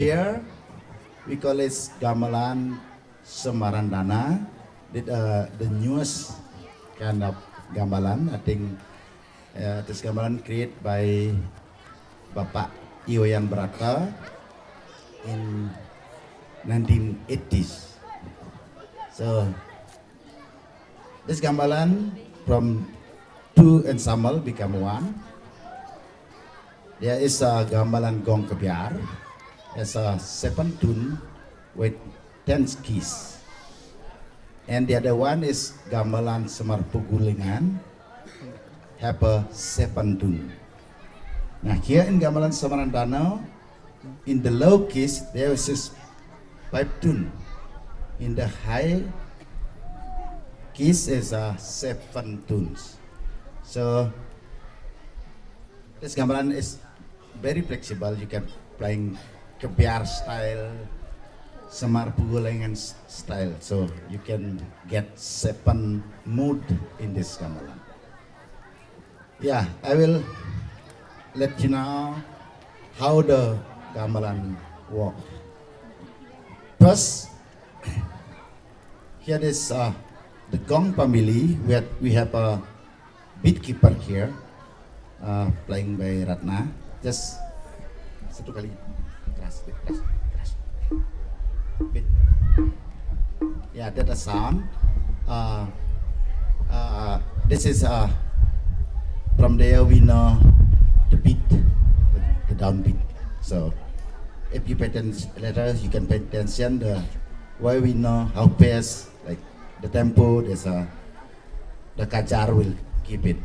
Here we call it Gamelan Semarandana, the newest kind of gamelan. I think this gamelan created by Bapak Iwayan Brata in 1980s. So this gamelan from two ensemble become one. There is a gamelan gong kebiar. There's a 7 tune with 10 keys. And the other one is gamelan Semar Pugulingan, have a 7 tune. Now here in gamelan Semarandana, in the low keys there is 5 tune. In the high keys is 7 tunes. So this gamelan is very flexible. You can playing kebiar style, Semar Pugulingan style, so you can get 7 mood in this gamelan. Yeah, I will let you know how the gamelan work. First, here is the gong family, where we have a beat keeper here, playing by Ratna. Just satu kali. Keras. Bit. Yeah, that's a sound. This is from there we know the beat, the downbeat. So if you pay attention later, you can pay attention the why we know how fast, like the tempo. There's the kajar will keep it.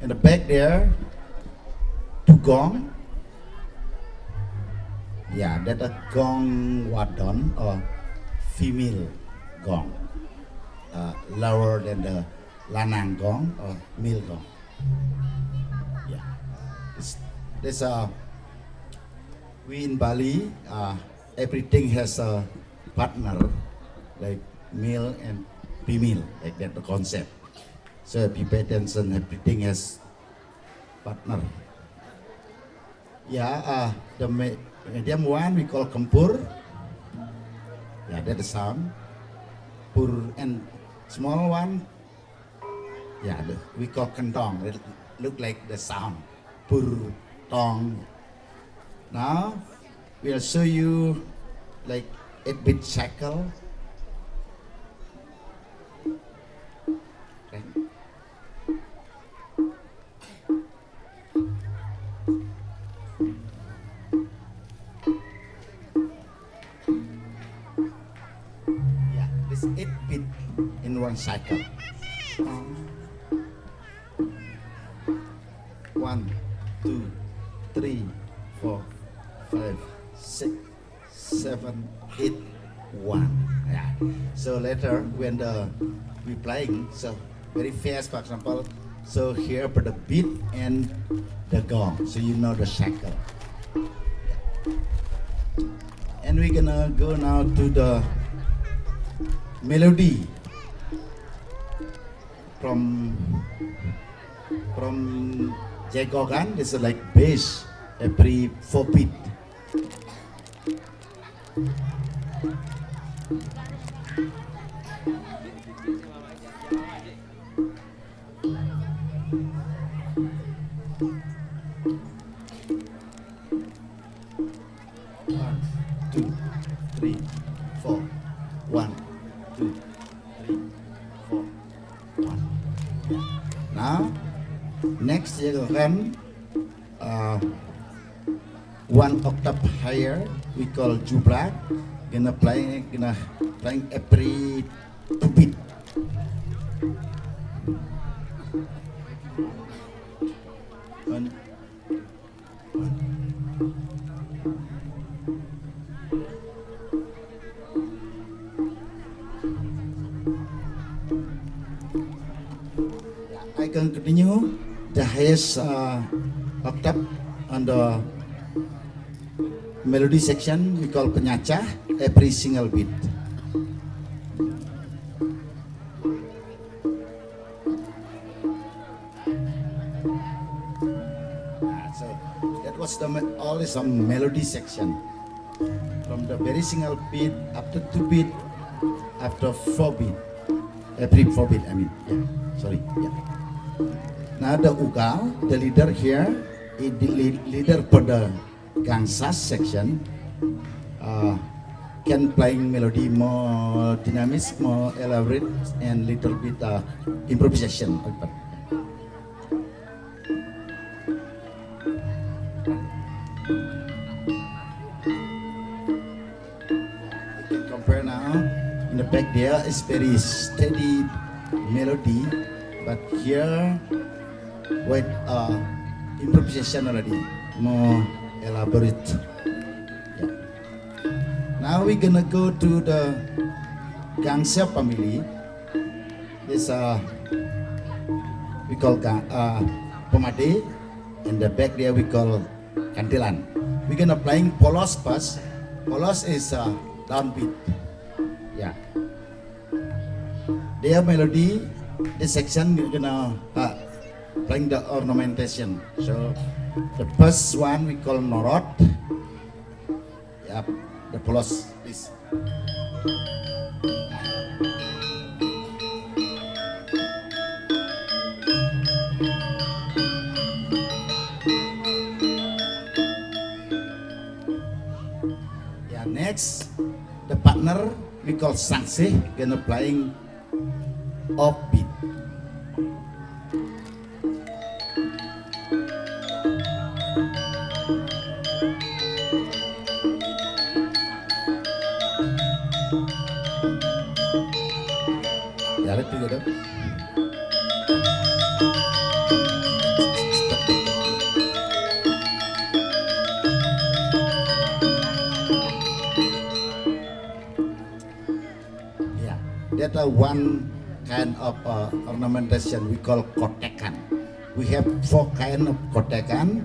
In the back there, 2 gong. Yeah, that a gong wadon or female gong, lower than the lanang gong or male gong. Yeah, there's we in Bali, everything has a partner, like male and female, like that the concept. So if you pay attention, everything has partner. Yeah, the medium one we call kempur. Yeah, that's the sound. Pur, and small one, yeah, we call kentong. It look like the sound. Pur, tong. Now we'll show you like 8-bit cycle. Okay. This 8-bit in one cycle. 1, 2, 3, 4, 5, 6, 7, 8, 1. Yeah. So later when we playing, so very fast, for example. So here for the beat and the gong, so you know the cycle. And we're gonna go now to the melody from Jagogan. This is like bass every 4 beat. One, 2, 3, 4. 1, 2, 3, 4, 1. Now, next you can 1 octave higher. We call jublak. Gonna playing every 2 beat. One. I can continue the highest octave on the melody section. We call penyacah every single beat. So that was all is on melody section. from the very single beat after 2 beat, after 4 beat, every 4 beat. I mean, yeah. Sorry. Yeah. Now the ugal, the leader here, is the leader for the gangsas section. Can playing melody more dynamic, more elaborate, and little bit improvisation. You can compare now. In the back there is very steady melody, but here with improvisation already, more elaborate. Now we're gonna go to the Gangsia family. This we call Pomade. In the back there we call Kantilan. We're gonna playing polos first. Polos is downbeat. Yeah. Their melody, this section we're gonna playing the ornamentation. So the first one we call Norot. Yeah. The polos, please. Yeah, next, the partner we call Sangse, gonna playing offbeat. Together. Yeah, that one kind of ornamentation we call kotekan. We have 4 kind of kotekan.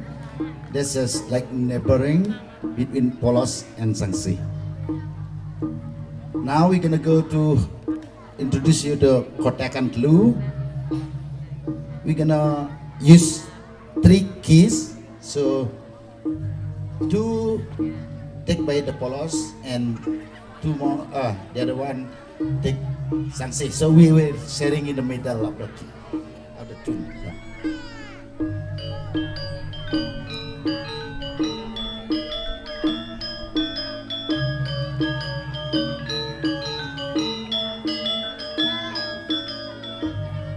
This is like neighboring between polos and sangsi. Now we're gonna go to introduce you the kotekan clue. We're gonna use 3 keys. So 2 take by the polos and 2 more. The other one take sangsi. So we were sharing in the middle of the tune. Yeah.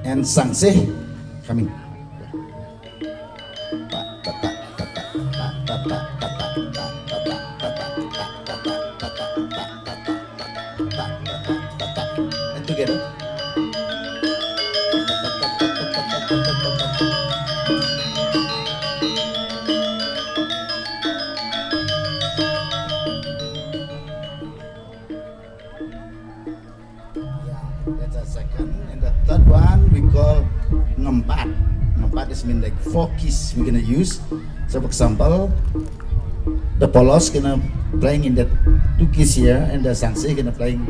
And Sangse coming. And together. That's a second, and the third one we call ngempat. Ngempat is mean like 4 keys we're gonna use. So for example, the polos gonna playing in that 2 keys here, and the sangse gonna playing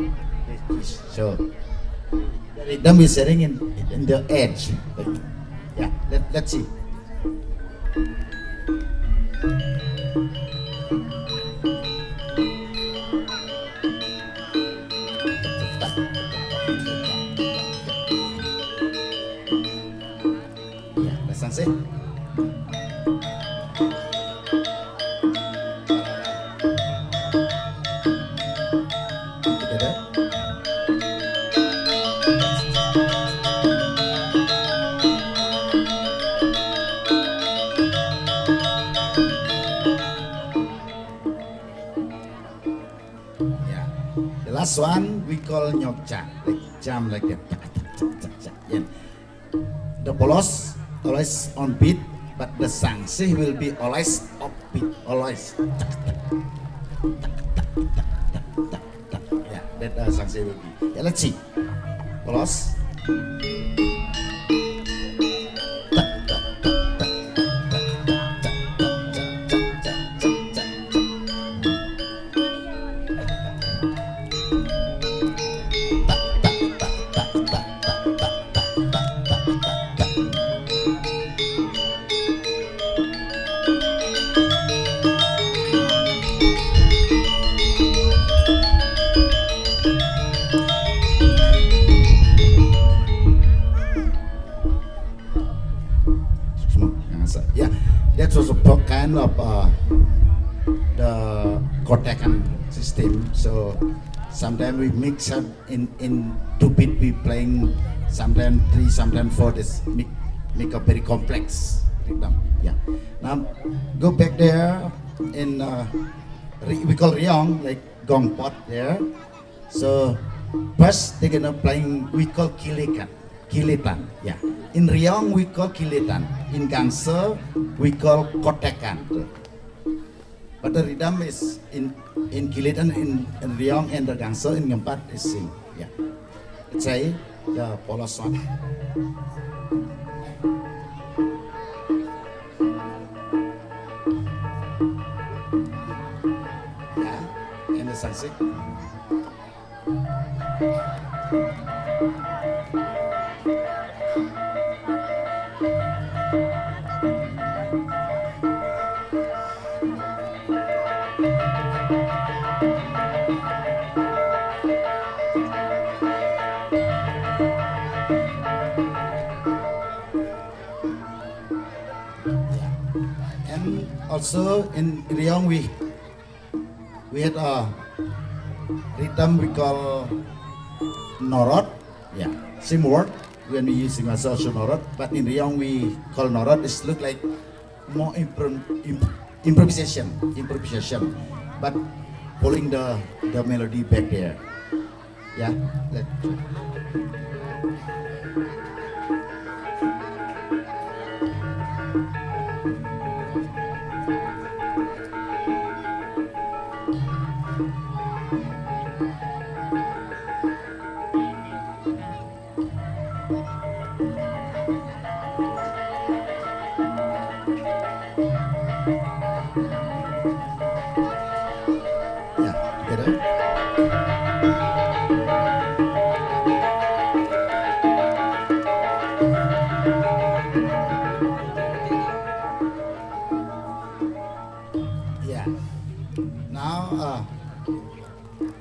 the keys. So the rhythm is setting in the edge. Like, yeah, let's see. Sangse. Together. Yeah. The last one we call nyokcha, like jam like that. Yeah. The polos always on beat, but the sangse will be always off beat, always. Yeah, that sangse will be. Yeah, let's see. Polos. kotekan system. So sometimes we mix up in 2 beat we playing, sometimes 3, sometimes 4. This make a very complex rhythm. Yeah. Now go back there in we call Riong, like gong pot there. So first they're gonna playing, we call kilitan. Yeah. In Riong we call kilitan. In Gangsa we call kotekan. But the rhythm is in kilitan, in Riong, and the Gangsa in Ngempat is sing. Yeah. Let's say the polos one. Yeah. And the sunset. Also in Riong we had a rhythm we call norot. Yeah, same word when we using a social norot, but in Riong we call norot. It look like more improvisation, but pulling the melody back there. Yeah,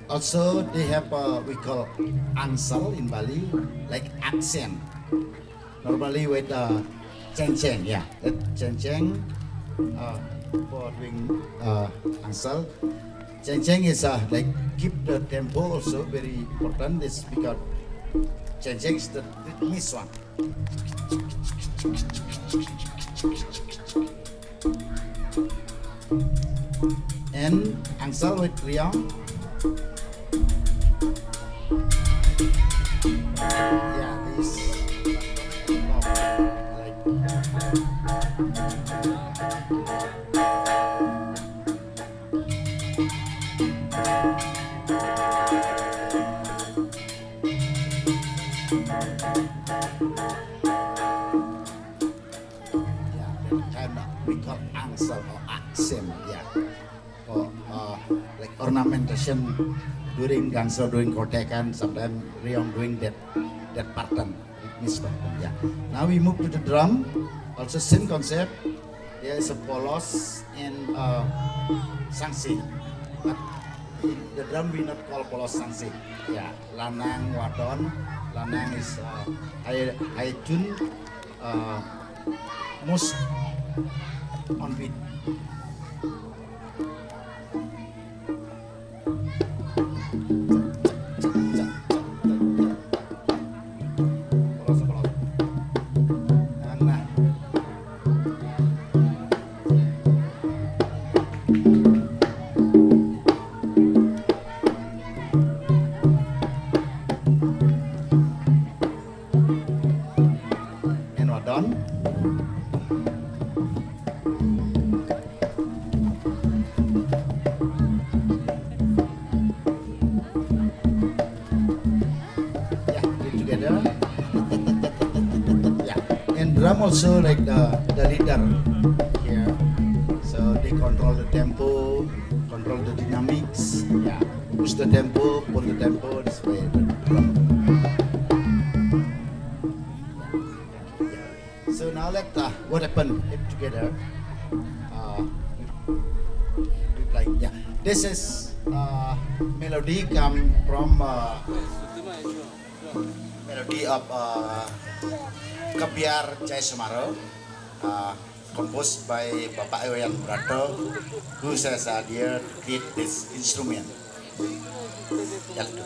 also they have we call angsal in Bali, like accent. Normally with ceng-ceng, yeah, that ceng-ceng for doing angsal. Ceng-ceng is like keep the tempo also very important. This because ceng-ceng is the rhythmic one. And angsal with Riong. Yeah, this like we call angsal or accent, yeah, or like ornamentation during Gangsa, during kotekan, sometimes Riong doing that pattern, yeah. Now we move to the drum, also same concept. There is a polos and sangsi, but in the drum we not call polos sangsi, yeah. Lanang wadon, lanang is high tune, most on beat. Also like the leader here, so they control the tempo, control the dynamics, yeah, push the tempo, pull the tempo, this way the drum. Yeah. So now let what happened if together we play. Yeah, this is melody come from melody of Kebiar Jai Semaro. composed by Bapak Ewan Brato, who has idea to create this instrument. Yaitu.